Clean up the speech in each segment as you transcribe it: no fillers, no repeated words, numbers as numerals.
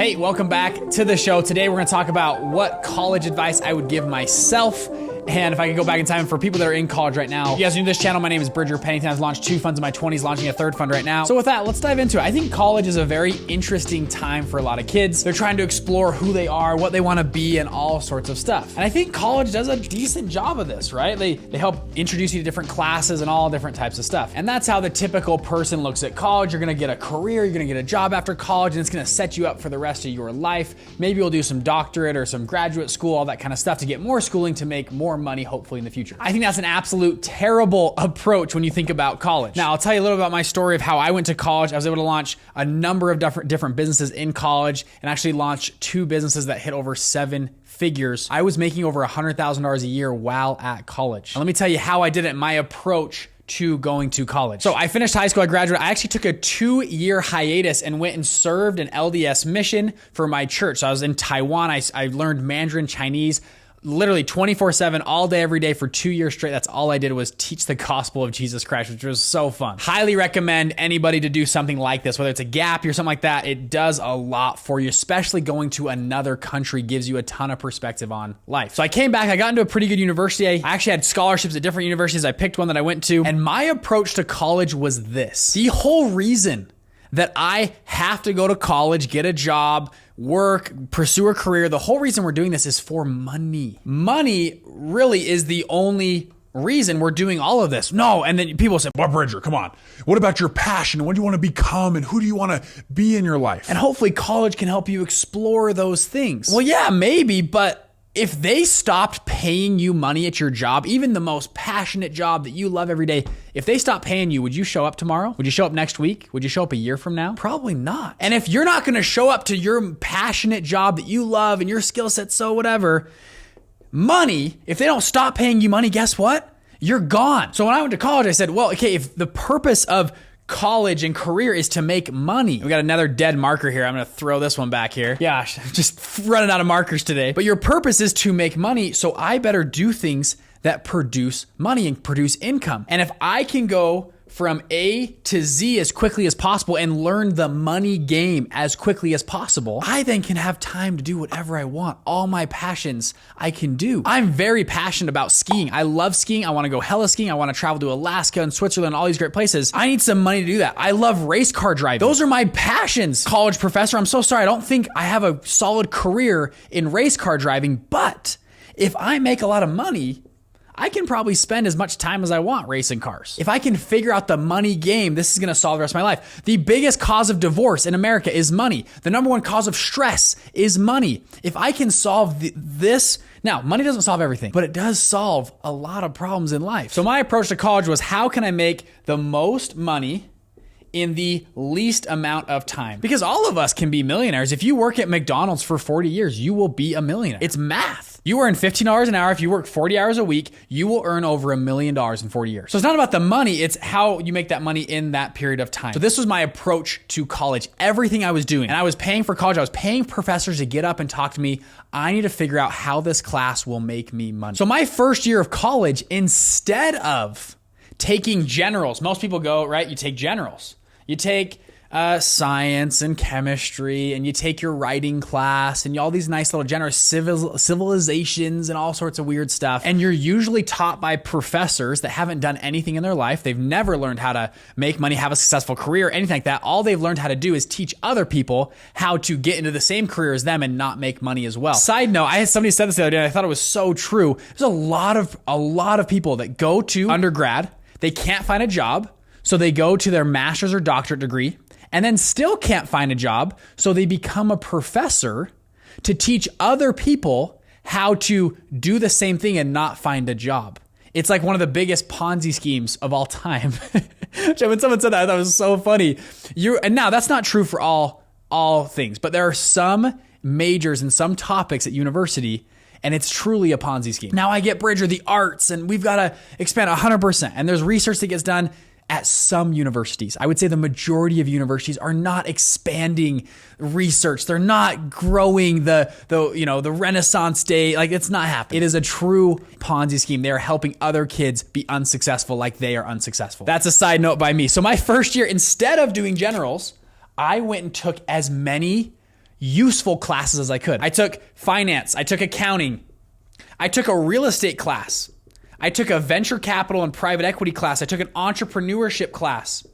Hey, welcome back to the show. Today we're going to talk about what college advice I would give myself. And if I could go back in time for people that are in college right now. If you guys are new to this channel, my name is Pennington. I've launched 2 funds in my 20s, launching a 3rd fund right now. So with that, let's dive into it. I think college is a very interesting time for a lot of kids. They're trying to explore who they are, what they want to be, and all sorts of stuff. And I think college does a decent job of this, right? They help introduce you to different classes and all different types of stuff. And that's how the typical person looks at college. You're gonna get a career, you're gonna get a job after college, and it's gonna set you up for the rest of your life. Maybe you'll do some doctorate or some graduate school, all that kind of stuff to get more schooling to make more money, hopefully in the future. I think that's an absolute terrible approach when you think about college. Now, I'll tell you a little about my story of how I went to college. I was able to launch a number of different businesses in college and actually launch 2 businesses that hit over 7 figures. I was making over $100,000 a year while at college. And let me tell you how I did it, my approach to going to college. So I finished high school, I graduated. I actually took a 2-year hiatus and went and served an LDS mission for my church. So I was in Taiwan. I learned Mandarin Chinese, literally 24/7, all day, every day for 2 years straight. That's all I did was teach the gospel of Jesus Christ, which was so fun. Highly recommend anybody to do something like this, whether it's a gap year or something like that. It does a lot for you, especially going to another country gives you a ton of perspective on life. So I came back, I got into a pretty good university. I actually had scholarships at different universities. I picked one that I went to, and my approach to college was this. The whole reason that I have to go to college, get a job, work, pursue a career, the whole reason we're doing this is for money. Money really is the only reason we're doing all of this. No, and then people say, "But Bridger, come on. What about your passion? What do you want to become? And who do you want to be in your life?" And hopefully college can help you explore those things. Well, yeah, maybe, but if they stopped paying you money at your job, even the most passionate job that you love every day, if they stopped paying you, would you show up tomorrow? Would you show up next week? Would you show up a year from now? Probably not. And if you're not going to show up to your passionate job that you love and your skill set's so whatever, money, if they don't stop paying you money, guess what? You're gone. So when I went to college, I said, well, okay, if the purpose of college and career is to make money. We got another dead marker here. I'm going to throw this one back here. Yeah, I'm just running out of markers today. But your purpose is to make money, so I better do things that produce money and produce income. And if I can go from A to Z as quickly as possible and learn the money game as quickly as possible, I then can have time to do whatever I want. All my passions I can do. I'm very passionate about skiing. I love skiing. I want to go hella skiing. I want to travel to Alaska and Switzerland, all these great places. I need some money to do that. I love race car driving. Those are my passions. College professor, I'm so sorry. I don't think I have a solid career in race car driving, but if I make a lot of money, I can probably spend as much time as I want racing cars. If I can figure out the money game, this is gonna solve the rest of my life. The biggest cause of divorce in America is money. The number 1 cause of stress is money. If I can solve this, now money doesn't solve everything, but it does solve a lot of problems in life. So my approach to college was, how can I make the most money in the least amount of time? Because all of us can be millionaires. If you work at McDonald's for 40 years, you will be a millionaire. It's math. You earn $15 an hour. If you work 40 hours a week, you will earn over $1 million in 40 years. So it's not about the money, it's how you make that money in that period of time. So this was my approach to college. Everything I was doing, and I was paying for college, I was paying professors to get up and talk to me. I need to figure out how this class will make me money. So my first year of college, instead of taking generals, most people go, right? You take generals. You take science and chemistry, and you take your writing class and all these nice little general civilizations and all sorts of weird stuff. And you're usually taught by professors that haven't done anything in their life. They've never learned how to make money, have a successful career, anything like that. All they've learned how to do is teach other people how to get into the same career as them and not make money as well. Side note, I had somebody said this the other day, and I thought it was so true. There's a lot of people that go to undergrad, they can't find a job, so they go to their master's or doctorate degree, and then still can't find a job, so they become a professor to teach other people how to do the same thing and not find a job. It's like one of the biggest Ponzi schemes of all time. When someone said that, I thought it was so funny. And now that's not true for all things, but there are some majors and some topics at university, and it's truly a Ponzi scheme. Now I get, Bridger, the arts, and we've got to expand 100%. And there's research that gets done at some universities. I would say the majority of universities are not expanding research. They're not growing the Renaissance day. Like, it's not happening. It is a true Ponzi scheme. They are helping other kids be unsuccessful like they are unsuccessful. That's a side note by me. So my first year, instead of doing generals, I went and took as many useful classes as I could. I took finance, I took accounting, I took a real estate class, I took a venture capital and private equity class, I took an entrepreneurship class,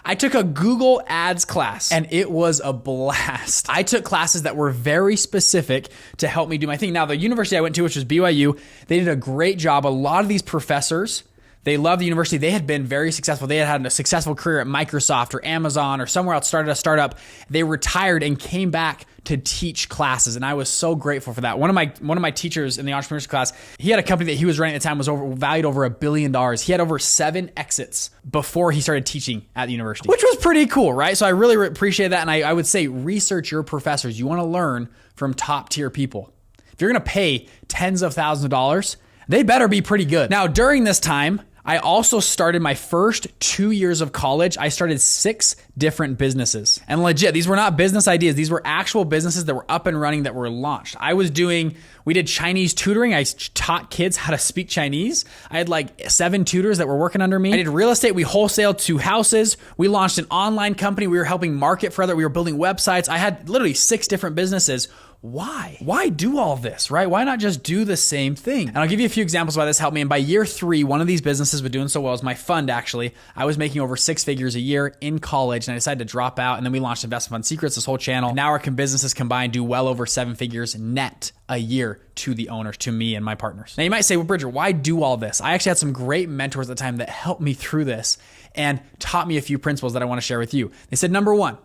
I took a Google Ads class, and it was a blast. I took classes that were very specific to help me do my thing. Now, the university I went to, which was BYU, they did a great job. A lot of these professors, they loved the university. They had been very successful. They had had a successful career at Microsoft or Amazon or somewhere else, started a startup. They retired and came back to teach classes. And I was so grateful for that. One of my teachers in the entrepreneurship class, he had a company that he was running at the time was valued over $1 billion. He had over 7 exits before he started teaching at the university, which was pretty cool, right? So I really appreciate that. And I would say research your professors. You want to learn from top tier people. If you're going to pay tens of thousands of dollars, they better be pretty good. Now, during this time, I also started my first 2 years of college. I started 6 different businesses. And legit, these were not business ideas. These were actual businesses that were up and running, that were launched. We did Chinese tutoring. I taught kids how to speak Chinese. I had like 7 tutors that were working under me. I did real estate. We wholesaled 2 houses. We launched an online company. We were helping market for we were building websites. I had literally 6 different businesses. Why? Why do all this, right? Why not just do the same thing? And I'll give you a few examples why this helped me. And by year 3, one of these businesses was doing so well. It was my fund, actually. I was making over 6 figures a year in college, and I decided to drop out. And then we launched Investment Fund Secrets, this whole channel. Now our businesses combined do well over 7 figures net a year to the owners, to me and my partners. Now you might say, well, Bridger, why do all this? I actually had some great mentors at the time that helped me through this and taught me a few principles that I want to share with you. They said, number 1,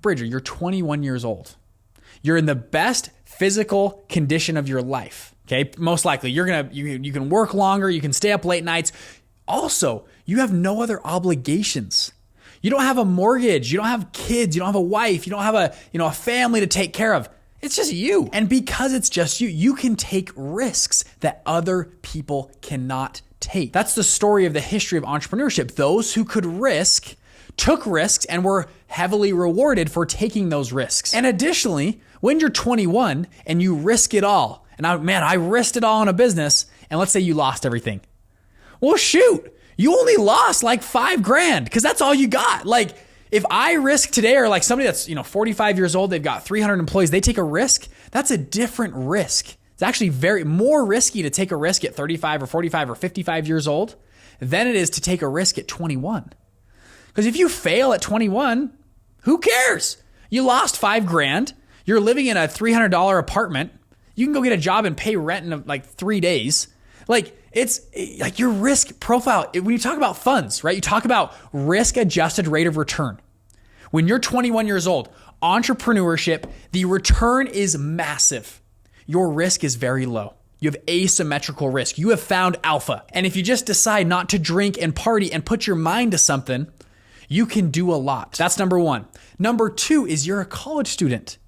Bridger, you're 21 years old. You're in the best physical condition of your life. Okay. Most likely you can work longer. You can stay up late nights. Also, you have no other obligations. You don't have a mortgage. You don't have kids. You don't have a wife. You don't have a family to take care of. It's just you. And because it's just you, you can take risks that other people cannot take. That's the story of the history of entrepreneurship. Those who could risk took risks and were heavily rewarded for taking those risks. And additionally, when you're 21 and you risk it all, and I risked it all in a business, and let's say you lost everything. Well, shoot, you only lost like $5,000 because that's all you got. Like if I risk today, or like somebody that's 45 years old, they've got 300 employees, they take a risk, that's a different risk. It's actually very more risky to take a risk at 35 or 45 or 55 years old than it is to take a risk at 21. Because if you fail at 21, who cares? You lost $5,000. You're living in a $300 apartment. You can go get a job and pay rent in like 3 days. Like it's like your risk profile. When you talk about funds, right? You talk about risk adjusted rate of return. When you're 21 years old, entrepreneurship, the return is massive. Your risk is very low. You have asymmetrical risk. You have found alpha. And if you just decide not to drink and party and put your mind to something, you can do a lot. That's number 1. Number 2 is you're a college student.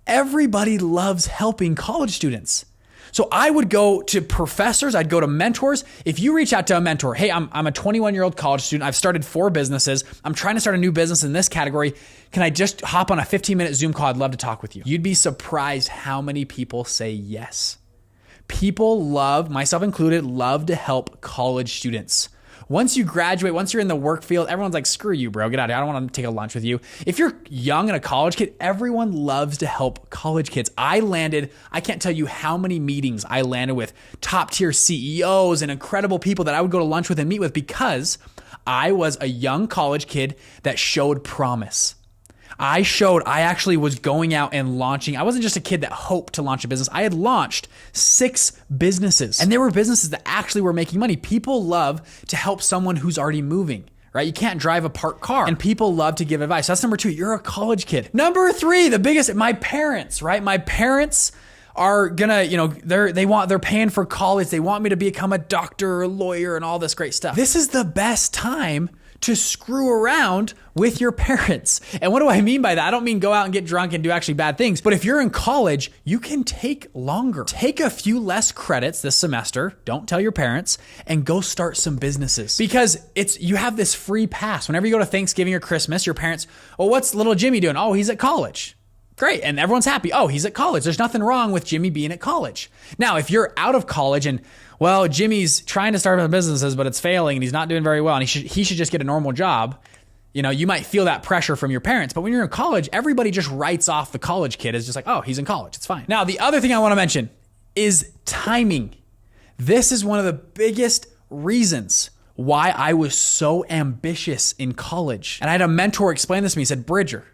Everybody loves helping college students. So I would go to professors. I'd go to mentors. If you reach out to a mentor, hey, I'm a 21-year-old college student. I've started 4 businesses. I'm trying to start a new business in this category. Can I just hop on a 15-minute Zoom call? I'd love to talk with you. You'd be surprised how many people say yes. People love, myself included, love to help college students. Once you graduate, once you're in the work field, everyone's like, screw you, bro. Get out of here. I don't want to take a lunch with you. If you're young and a college kid, everyone loves to help college kids. I can't tell you how many meetings I landed with top tier CEOs and incredible people that I would go to lunch with and meet with because I was a young college kid that showed promise. I actually was going out and launching. I wasn't just a kid that hoped to launch a business. I had launched 6 businesses, and they were businesses that actually were making money. People love to help someone who's already moving, right? You can't drive a parked car, and people love to give advice. That's number 2. You're a college kid. Number 3, the biggest, my parents, right? My parents are gonna, they're paying for college. They want me to become a doctor or a lawyer and all this great stuff. This is the best time to screw around with your parents. And what do I mean by that? I don't mean go out and get drunk and do actually bad things. But if you're in college, you can take longer. Take a few less credits this semester. Don't tell your parents and go start some businesses because you have this free pass. Whenever you go to Thanksgiving or Christmas, your parents, oh, what's little Jimmy doing? Oh, he's at college. Great. And everyone's happy. Oh, he's at college. There's nothing wrong with Jimmy being at college. Now, if you're out of college and well, Jimmy's trying to start businesses, but it's failing and he's not doing very well and he should just get a normal job. You know, you might feel that pressure from your parents, but when you're in college, everybody just writes off the college kid as just like, oh, he's in college. It's fine. Now, the other thing I want to mention is timing. This is one of the biggest reasons why I was so ambitious in college. And I had a mentor explain this to me. He said, Bridger,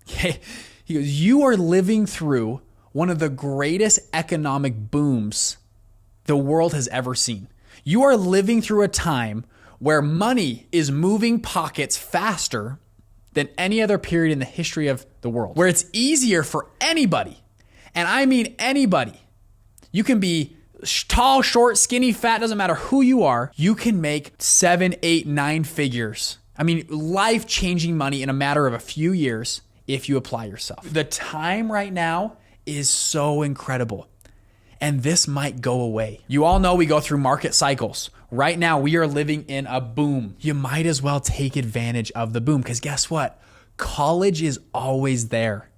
he goes, you are living through one of the greatest economic booms the world has ever seen. You are living through a time where money is moving pockets faster than any other period in the history of the world, where it's easier for anybody, and I mean anybody. You can be tall, short, skinny, fat, doesn't matter who you are. You can make 7, 8, 9 figures. I mean, life-changing money in a matter of a few years if you apply yourself. The time right now is so incredible, and this might go away. You all know we go through market cycles. Right now, we are living in a boom. You might as well take advantage of the boom, because guess what? College is always there.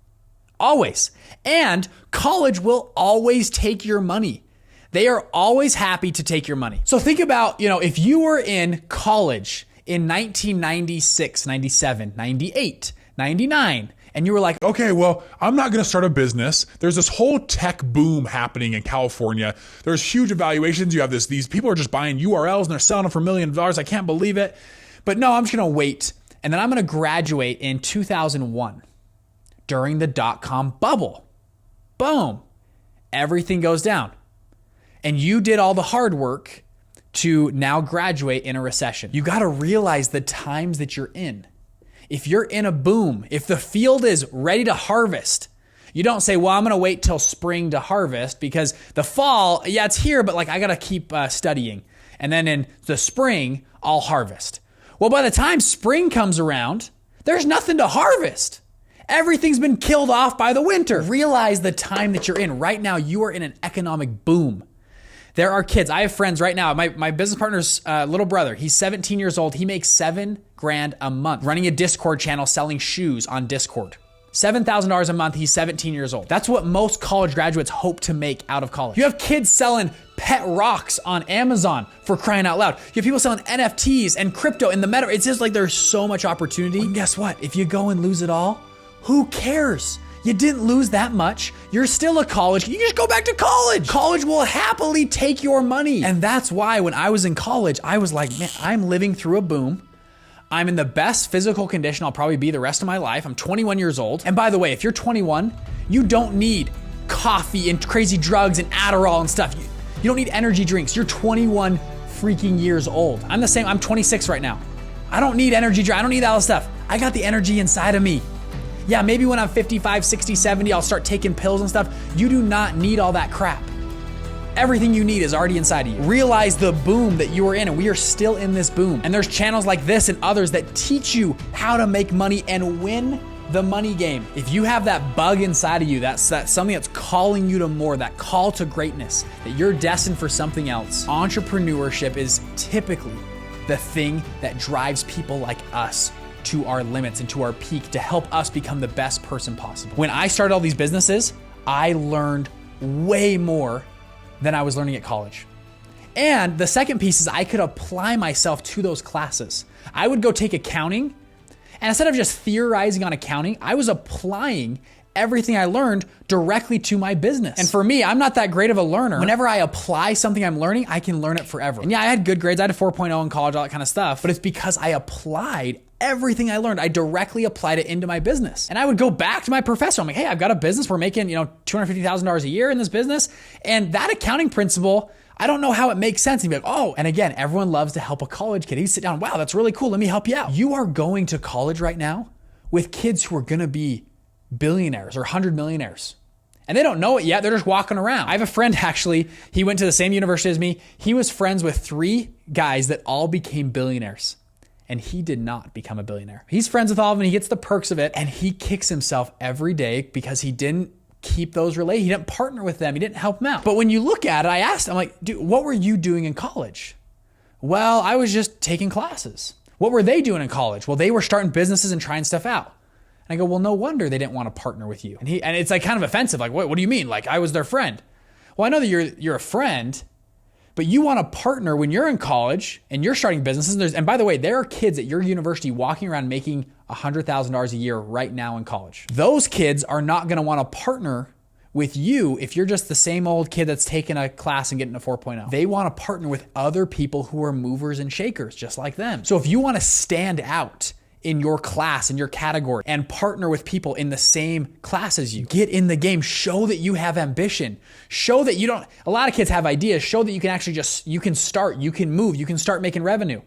Always. And college will always take your money. They are always happy to take your money. So think about, if you were in college in 1996, 97, 98, 99, and you were like, okay, well, I'm not going to start a business. There's this whole tech boom happening in California. There's huge evaluations. You have these people are just buying URLs and they're selling them for $1 million. I can't believe it. But no, I'm just going to wait. And then I'm going to graduate in 2001 during the dot-com bubble. Boom. Everything goes down. And you did all the hard work to now graduate in a recession. You got to realize the times that you're in. If you're in a boom, if the field is ready to harvest, you don't say, well, I'm going to wait till spring to harvest because the fall, yeah, it's here, but I got to keep studying. And then in the spring, I'll harvest. Well, by the time spring comes around, there's nothing to harvest. Everything's been killed off by the winter. Realize the time that you're in. Right now, you are in an economic boom. There are kids. I have friends right now. My business partner's little brother, he's 17 years old. He makes $7,000 a month running a Discord channel selling shoes on Discord. $7,000 a month. He's 17 years old. That's what most college graduates hope to make out of college. You have kids selling pet rocks on Amazon, for crying out loud. You have people selling NFTs and crypto in the meta. It's just like there's so much opportunity. And guess what? If you go and lose it all, who cares? You didn't lose that much. You're still a college. You just go back to college. College will happily take your money. And that's why when I was in college, I was like, man, I'm living through a boom. I'm in the best physical condition I'll probably be the rest of my life. I'm 21 years old. And by the way, if you're 21, you don't need coffee and crazy drugs and Adderall and stuff. You don't need energy drinks. You're 21 freaking years old. I'm the same. I'm 26 right now. I don't need energy drink. I don't need all this stuff. I got the energy inside of me. Yeah, maybe when I'm 55, 60, 70, I'll start taking pills and stuff. You do not need all that crap. Everything you need is already inside of you. Realize the boom that you are in, and we are still in this boom. And there's channels like this and others that teach you how to make money and win the money game. If you have that bug inside of you, that's something that's calling you to more, that call to greatness, that you're destined for something else. Entrepreneurship is typically the thing that drives people like us to our limits and to our peak to help us become the best person possible. When I started all these businesses, I learned way more than I was learning at college. And the second piece is I could apply myself to those classes. I would go take accounting, and instead of just theorizing on accounting, I was applying everything I learned directly to my business. And for me, I'm not that great of a learner. Whenever I apply something I'm learning, I can learn it forever. And yeah, I had good grades. I had a 4.0 in college, all that kind of stuff, but it's because I applied everything I learned. I directly applied it into my business. And I would go back to my professor. I'm like, hey, I've got a business. We're making, $250,000 a year in this business. And that accounting principle, I don't know how it makes sense. And be like, oh, and again, everyone loves to help a college kid. He'd sit down, wow, that's really cool. Let me help you out. You are going to college right now with kids who are going to be billionaires or 100 millionaires. And they don't know it yet. They're just walking around. I have a friend, actually, he went to the same university as me. He was friends with 3 guys that all became billionaires. And he did not become a billionaire. He's friends with all of them. He gets the perks of it. And he kicks himself every day because he didn't keep those related. He didn't partner with them. He didn't help them out. But when you look at it, I asked him, like, dude, what were you doing in college? Well, I was just taking classes. What were they doing in college? Well, they were starting businesses and trying stuff out. And I go, well, no wonder they didn't want to partner with you. And it's like kind of offensive. Like, what do you mean? Like, I was their friend. Well, I know that you're a friend, But you want to partner when you're in college and you're starting businesses. And by the way, there are kids at your university walking around making $100,000 a year right now in college. Those kids are not going to want to partner with you if you're just the same old kid that's taking a class and getting a 4.0. They want to partner with other people who are movers and shakers just like them. So if you want to stand out in your class, in your category, and partner with people in the same class as you, get in the game, show that you have ambition, show that you don't, a lot of kids have ideas, show that you can actually you can start, you can move, you can start making revenue.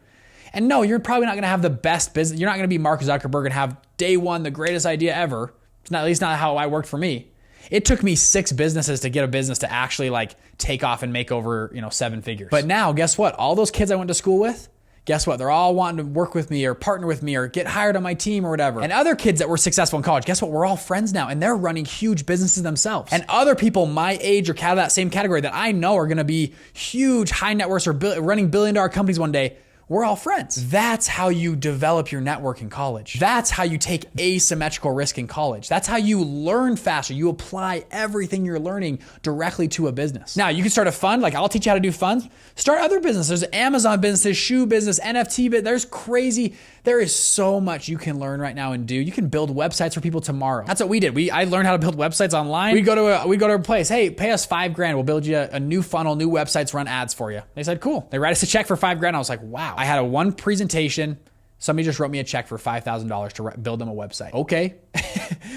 And no, you're probably not going to have the best business. You're not going to be Mark Zuckerberg and have day one, the greatest idea ever. It's not, at least not how I worked for me. It took me 6 businesses to get a business to actually like take off and make over, 7 figures. But now guess what? All those kids I went to school with, guess what? They're all wanting to work with me or partner with me or get hired on my team or whatever. And other kids that were successful in college, guess what? We're all friends now and they're running huge businesses themselves. And other people my age or that same category that I know are going to be huge high net worths or running billion-dollar companies one day, we're all friends. That's how you develop your network in college. That's how you take asymmetrical risk in college. That's how you learn faster. You apply everything you're learning directly to a business. Now, you can start a fund. Like I'll teach you how to do funds. Start other businesses. There's Amazon businesses, shoe business, NFT, but there's crazy. There is so much you can learn right now and do. You can build websites for people tomorrow. That's what we did. I learned how to build websites online. We go to a place. Hey, pay us $5,000. We'll build you a new funnel, new websites, run ads for you. They said, cool. They write us a check for $5,000. I was like, wow. I had one presentation. Somebody just wrote me a check for $5,000 to build them a website. Okay.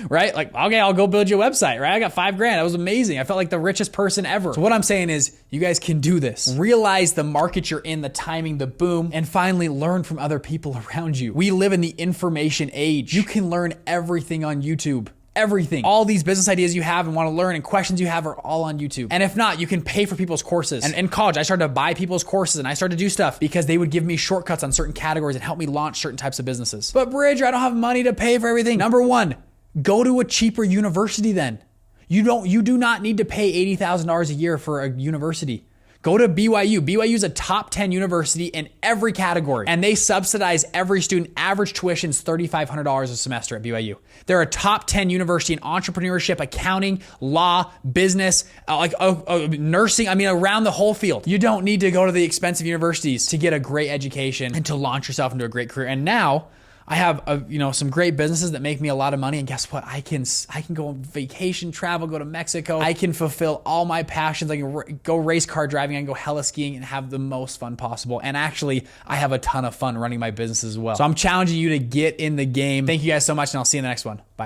Right? Like, okay, I'll go build you a website, right? I got $5,000. That was amazing. I felt like the richest person ever. So what I'm saying is you guys can do this. Realize the market you're in, the timing, the boom, and finally learn from other people around you. We live in the information age. You can learn everything on YouTube. Everything. All these business ideas you have and want to learn and questions you have are all on YouTube. And if not, you can pay for people's courses. And in college, I started to buy people's courses and I started to do stuff because they would give me shortcuts on certain categories and help me launch certain types of businesses. But Bridger, I don't have money to pay for everything. Number one, go to a cheaper university then. You do not need to pay $80,000 a year for a university. Go to BYU. BYU is a top 10 university in every category, and they subsidize every student. Average tuition is $3,500 a semester at BYU. They're a top 10 university in entrepreneurship, accounting, law, business, nursing. I mean, around the whole field. You don't need to go to the expensive universities to get a great education and to launch yourself into a great career. And now I have some great businesses that make me a lot of money, and guess what? I can go on vacation, travel, go to Mexico. I can fulfill all my passions. I can go race car driving. I can go hella skiing and have the most fun possible. And actually, I have a ton of fun running my business as well. So I'm challenging you to get in the game. Thank you guys so much, and I'll see you in the next one. Bye.